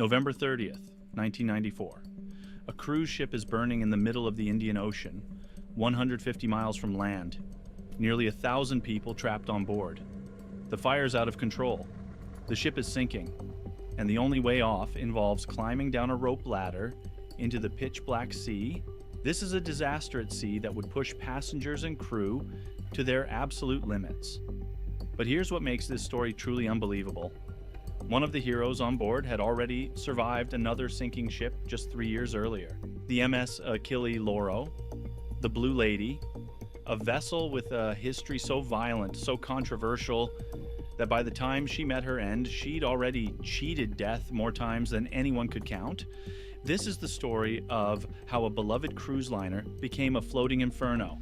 November 30th, 1994. A cruise ship is burning in the middle of the Indian Ocean, 150 miles from land. Nearly 1,000 people trapped on board. The fire's out of control. The ship is sinking, and the only way off involves climbing down a rope ladder into the pitch-black sea. This is a disaster at sea that would push passengers and crew to their absolute limits. But here's what makes this story truly unbelievable. One of the heroes on board had already survived another sinking ship just 3 years earlier. The MS Achille Lauro, the Blue Lady, a vessel with a history so violent, so controversial, that by the time she met her end, she'd already cheated death more times than anyone could count. This is the story of how a beloved cruise liner became a floating inferno,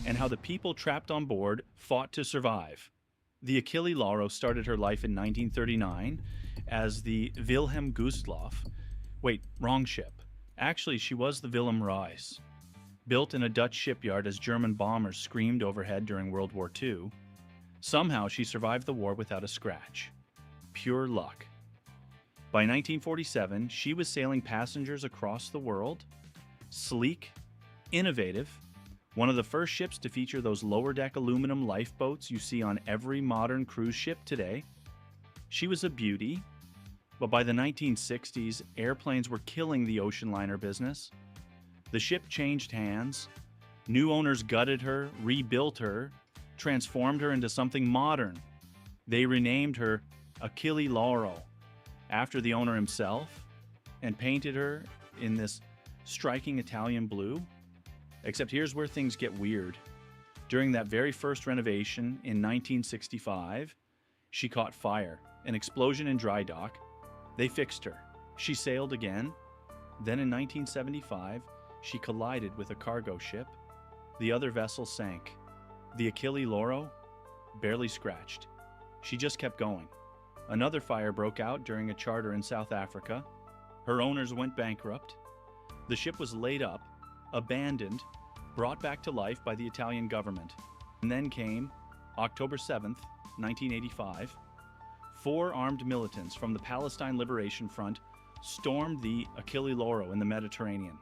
and how the people trapped on board fought to survive. The Achille Lauro started her life in 1939 as the Wilhelm Gustloff. Wait, wrong ship. Actually, she was the Willem Reis. Built in a Dutch shipyard as German bombers screamed overhead during World War II, somehow she survived the war without a scratch. Pure luck. By 1947, she was sailing passengers across the world. Sleek, innovative, one of the first ships to feature those lower-deck aluminum lifeboats you see on every modern cruise ship today. She was a beauty, but by the 1960s, airplanes were killing the ocean liner business. The ship changed hands. New owners gutted her, rebuilt her, transformed her into something modern. They renamed her Achille Lauro after the owner himself and painted her in this striking Italian blue. Except here's where things get weird. During that very first renovation in 1965, she caught fire, an explosion in dry dock. They fixed her. She sailed again. Then in 1975, she collided with a cargo ship. The other vessel sank. The Achille Lauro barely scratched. She just kept going. Another fire broke out during a charter in South Africa. Her owners went bankrupt. The ship was laid up, abandoned, brought back to life by the Italian government. And then came October 7th, 1985. 4 armed militants from the Palestine Liberation Front stormed the Achille Lauro in the Mediterranean.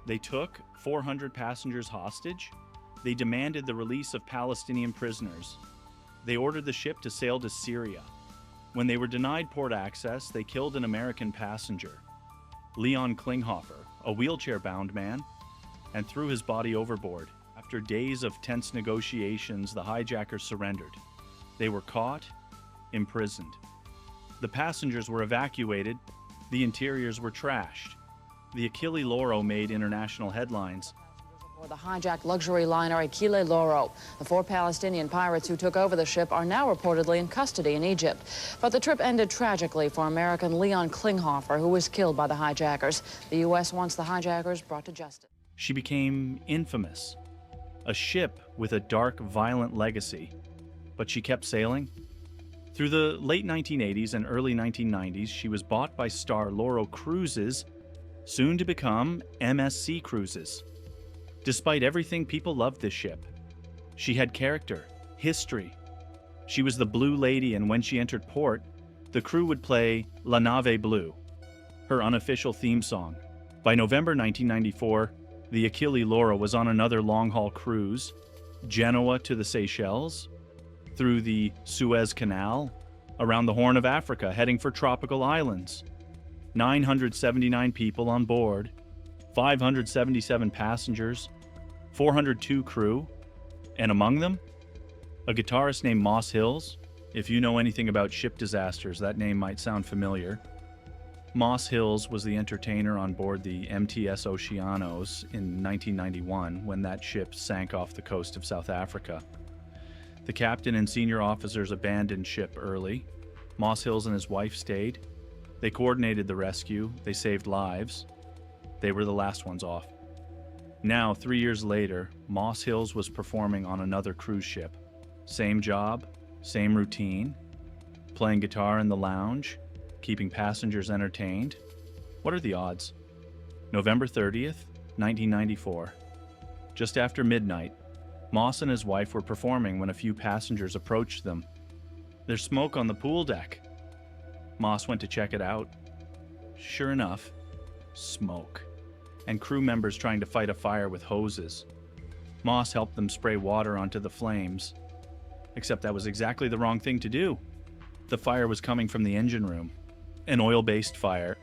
They took 400 passengers hostage. They demanded the release of Palestinian prisoners. They ordered the ship to sail to Syria. When they were denied port access, they killed an American passenger, Leon Klinghoffer, a wheelchair-bound man, and threw his body overboard. After days of tense negotiations, the hijackers surrendered. They were caught, imprisoned. The passengers were evacuated. The interiors were trashed. The Achille Lauro made international headlines. The hijacked luxury liner Achille Lauro. The 4 Palestinian pirates who took over the ship are now reportedly in custody in Egypt. But the trip ended tragically for American Leon Klinghoffer, who was killed by the hijackers. The U.S. wants the hijackers brought to justice. She became infamous, a ship with a dark, violent legacy. But she kept sailing. Through the late 1980s and early 1990s, she was bought by Star Lauro Cruises, soon to become MSC Cruises. Despite everything, people loved this ship. She had character, history. She was the Blue Lady, and when she entered port, the crew would play La Nave Blue, her unofficial theme song. By November 1994, the Achille Lauro was on another long-haul cruise, Genoa to the Seychelles, through the Suez Canal, around the Horn of Africa, heading for tropical islands. 979 people on board, 577 passengers, 402 crew, and among them, a guitarist named Moss Hills. If you know anything about ship disasters, that name might sound familiar. Moss Hills was the entertainer on board the MTS Oceanos in 1991 when that ship sank off the coast of South Africa. The captain and senior officers abandoned ship early. Moss Hills and his wife stayed. They coordinated the rescue. They saved lives. They were the last ones off. Now, 3 years later, Moss Hills was performing on another cruise ship. Same job, same routine, playing guitar in the lounge, keeping passengers entertained. What are the odds? November 30th, 1994. Just after midnight, Moss and his wife were performing when a few passengers approached them. There's smoke on the pool deck. Moss went to check it out. sure enough, smoke, and crew members trying to fight a fire with hoses. Moss helped them spray water onto the flames, except that was exactly the wrong thing to do. The fire was coming from the engine room, an oil-based fire,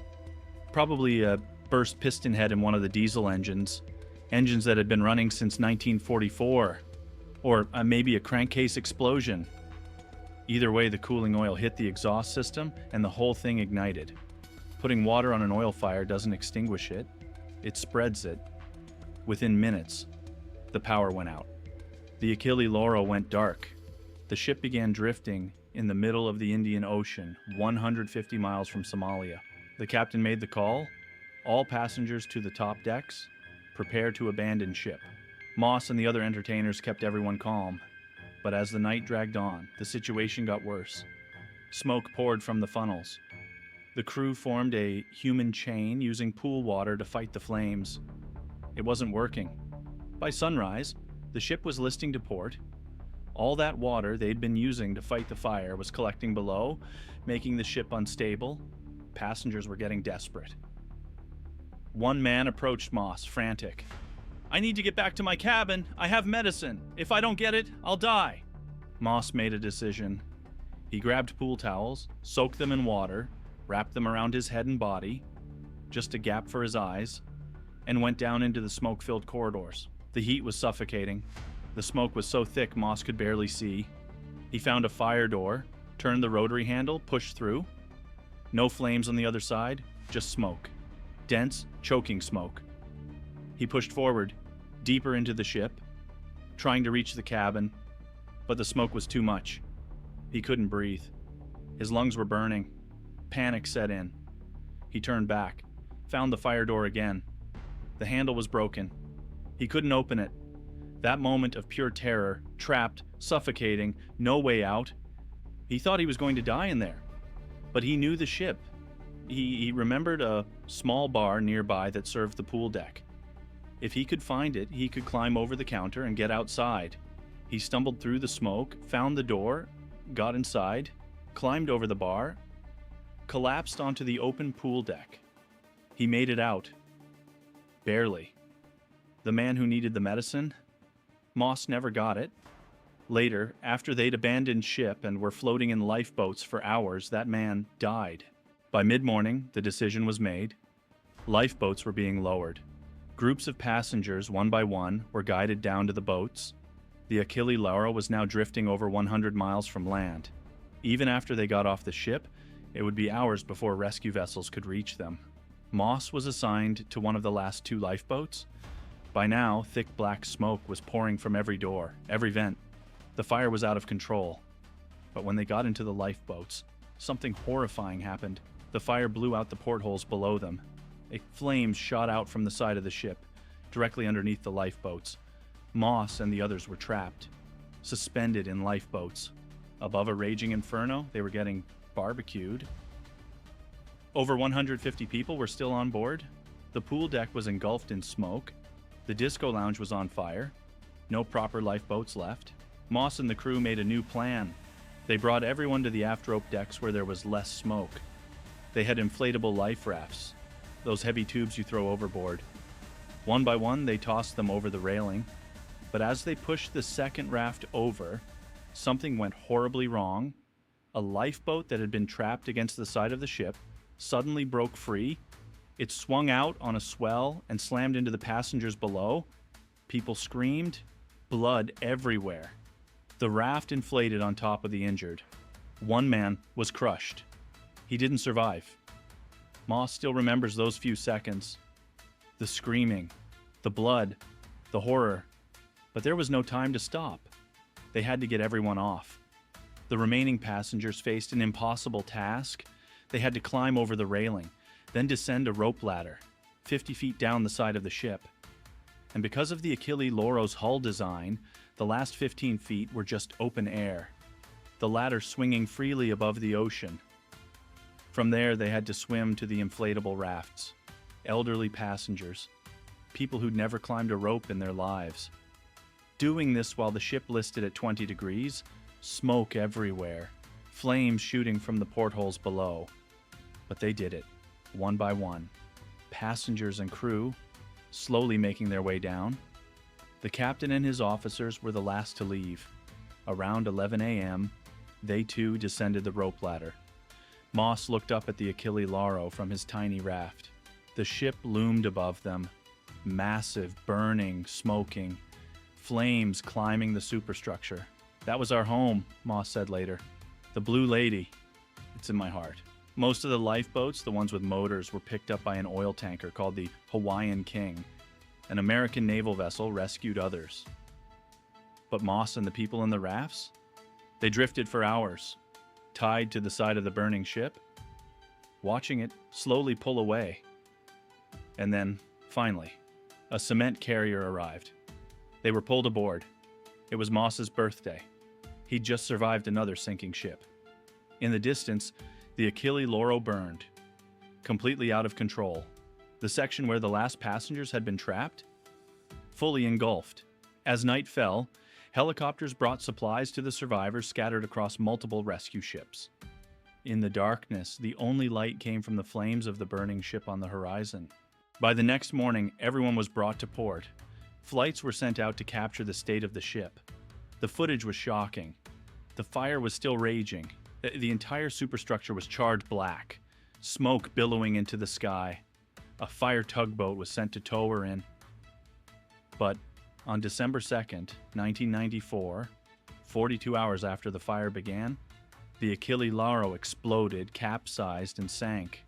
probably a burst piston head in one of the diesel engines that had been running since 1944, or maybe a crankcase explosion. Either way, the cooling oil hit the exhaust system and the whole thing ignited. Putting water on an oil fire doesn't extinguish it, it spreads it. Within minutes, the power went out. The Achille Lauro went dark. The ship began drifting in the middle of the Indian Ocean, 150 miles from Somalia. The captain made the call, all passengers to the top decks, prepare to abandon ship. Moss and the other entertainers kept everyone calm, but as the night dragged on, the situation got worse. Smoke poured from the funnels. The crew formed a human chain using pool water to fight the flames. It wasn't working. By sunrise, the ship was listing to port. All that water they'd been using to fight the fire was collecting below, making the ship unstable. Passengers were getting desperate. One man approached Moss, frantic. "I need to get back to my cabin. I have medicine. If I don't get it, I'll die." Moss made a decision. He grabbed pool towels, soaked them in water, wrapped them around his head and body, just a gap for his eyes, and went down into the smoke-filled corridors. The heat was suffocating. The smoke was so thick Moss could barely see. He found a fire door, turned the rotary handle, pushed through. No flames on the other side, just smoke. Dense, choking smoke. He pushed forward, deeper into the ship, trying to reach the cabin, but the smoke was too much. He couldn't breathe. His lungs were burning. Panic set in. He turned back, found the fire door again. The handle was broken. He couldn't open it. That moment of pure terror, trapped, suffocating, no way out. He thought he was going to die in there. But he knew the ship. He remembered a small bar nearby that served the pool deck. If he could find it, he could climb over the counter and get outside. He stumbled through the smoke, found the door, got inside, climbed over the bar, collapsed onto the open pool deck. He made it out. Barely. The man who needed the medicine? Moss never got it. Later, after they'd abandoned ship and were floating in lifeboats for hours, that man died. By mid-morning, the decision was made. Lifeboats were being lowered. Groups of passengers, one by one, were guided down to the boats. The Achille Lauro was now drifting over 100 miles from land. Even after they got off the ship, it would be hours before rescue vessels could reach them. Moss was assigned to one of the last two lifeboats. By now, thick black smoke was pouring from every door, every vent. The fire was out of control. But when they got into the lifeboats, something horrifying happened. The fire blew out the portholes below them. Flames shot out from the side of the ship, directly underneath the lifeboats. Moss and the others were trapped, suspended in lifeboats. Above a raging inferno, they were getting barbecued. Over 150 people were still on board. The pool deck was engulfed in smoke. The disco lounge was on fire. No proper lifeboats left. Moss and the crew made a new plan. They brought everyone to the aft rope decks where there was less smoke. They had inflatable life rafts, those heavy tubes you throw overboard. One by one, they tossed them over the railing. But as they pushed the second raft over, something went horribly wrong. A lifeboat that had been trapped against the side of the ship suddenly broke free. It swung out on a swell and slammed into the passengers below. People screamed, blood everywhere. The raft inflated on top of the injured. One man was crushed. He didn't survive. Moss still remembers those few seconds. The screaming, the blood, the horror. But there was no time to stop. They had to get everyone off. The remaining passengers faced an impossible task. They had to climb over the railing, then descend a rope ladder, 50 feet down the side of the ship. And because of the Achille Lauro's hull design, the last 15 feet were just open air, the ladder swinging freely above the ocean. From there, they had to swim to the inflatable rafts. Elderly passengers, people who'd never climbed a rope in their lives. Doing this while the ship listed at 20 degrees, smoke everywhere, flames shooting from the portholes below. But they did it. one by one, passengers and crew slowly making their way down. The captain and his officers were the last to leave. Around 11 a.m., they too descended the rope ladder. Moss looked up at the Achille Lauro from his tiny raft. The ship loomed above them, massive, burning, smoking, flames climbing the superstructure. "That was our home," Moss said later. "The Blue Lady. It's in my heart." Most of the lifeboats, the ones with motors, were picked up by an oil tanker called the Hawaiian King. An American naval vessel rescued others. But Moss and the people in the rafts? They drifted for hours, tied to the side of the burning ship, watching it slowly pull away. And then, finally, a cement carrier arrived. They were pulled aboard. It was Moss's birthday. He'd just survived another sinking ship. In the distance, the Achille Lauro burned, completely out of control. The section where the last passengers had been trapped, fully engulfed. As night fell, helicopters brought supplies to the survivors scattered across multiple rescue ships. In the darkness, the only light came from the flames of the burning ship on the horizon. By the next morning, everyone was brought to port. Flights were sent out to capture the state of the ship. The footage was shocking. The fire was still raging. The entire superstructure was charred black, smoke billowing into the sky. A fire tugboat was sent to tow her in. But on December 2nd, 1994, 42 hours after the fire began, the Achille Lauro exploded, capsized, and sank.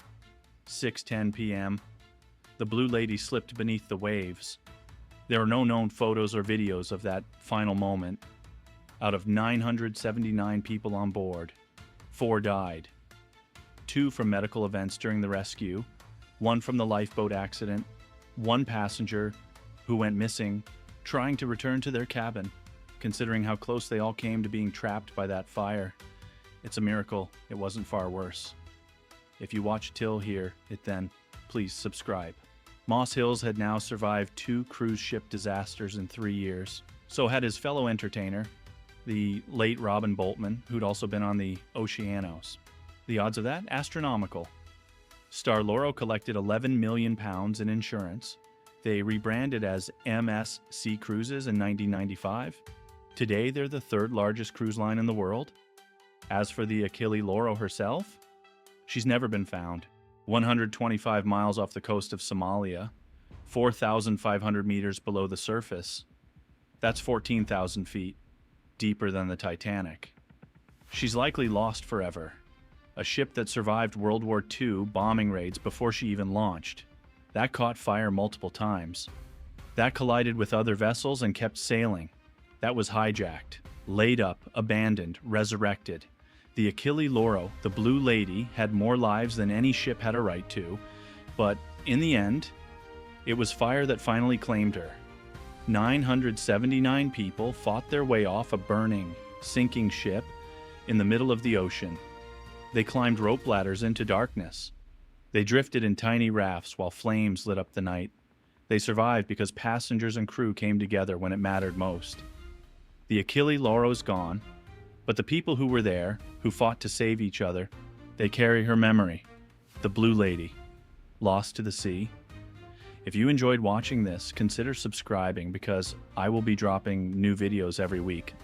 6:10 p.m., the Blue Lady slipped beneath the waves. There are no known photos or videos of that final moment. Out of 979 people on board, 4 died. 2 from medical events during the rescue, 1 from the lifeboat accident, 1 passenger who went missing trying to return to their cabin. Considering how close they all came to being trapped by that fire, it's a miracle it wasn't far worse. If you watch till here, then please subscribe. Moss Hills had now survived 2 cruise ship disasters in 3 years. So had his fellow entertainer, the late Robin Boltman, who'd also been on the Oceanos. The odds of that? Astronomical. Star Lauro collected £11 million in insurance. They rebranded as MS Sea Cruises in 1995. Today, they're the 3rd largest cruise line in the world. As for the Achille Lauro herself, she's never been found. 125 miles off the coast of Somalia, 4,500 meters below the surface. That's 14,000 feet, deeper than the Titanic. She's likely lost forever. A ship that survived World War II bombing raids before she even launched. That caught fire multiple times. That collided with other vessels and kept sailing. That was hijacked, laid up, abandoned, resurrected. The Achille Lauro, the Blue Lady, had more lives than any ship had a right to, but in the end, it was fire that finally claimed her. 979 people fought their way off a burning, sinking ship in the middle of the ocean. They climbed rope ladders into darkness. They drifted in tiny rafts while flames lit up the night. They survived because passengers and crew came together when it mattered most. The Achille Lauro's gone, but the people who were there, who fought to save each other, they carry her memory, the Blue Lady, lost to the sea. If you enjoyed watching this, consider subscribing because I will be dropping new videos every week.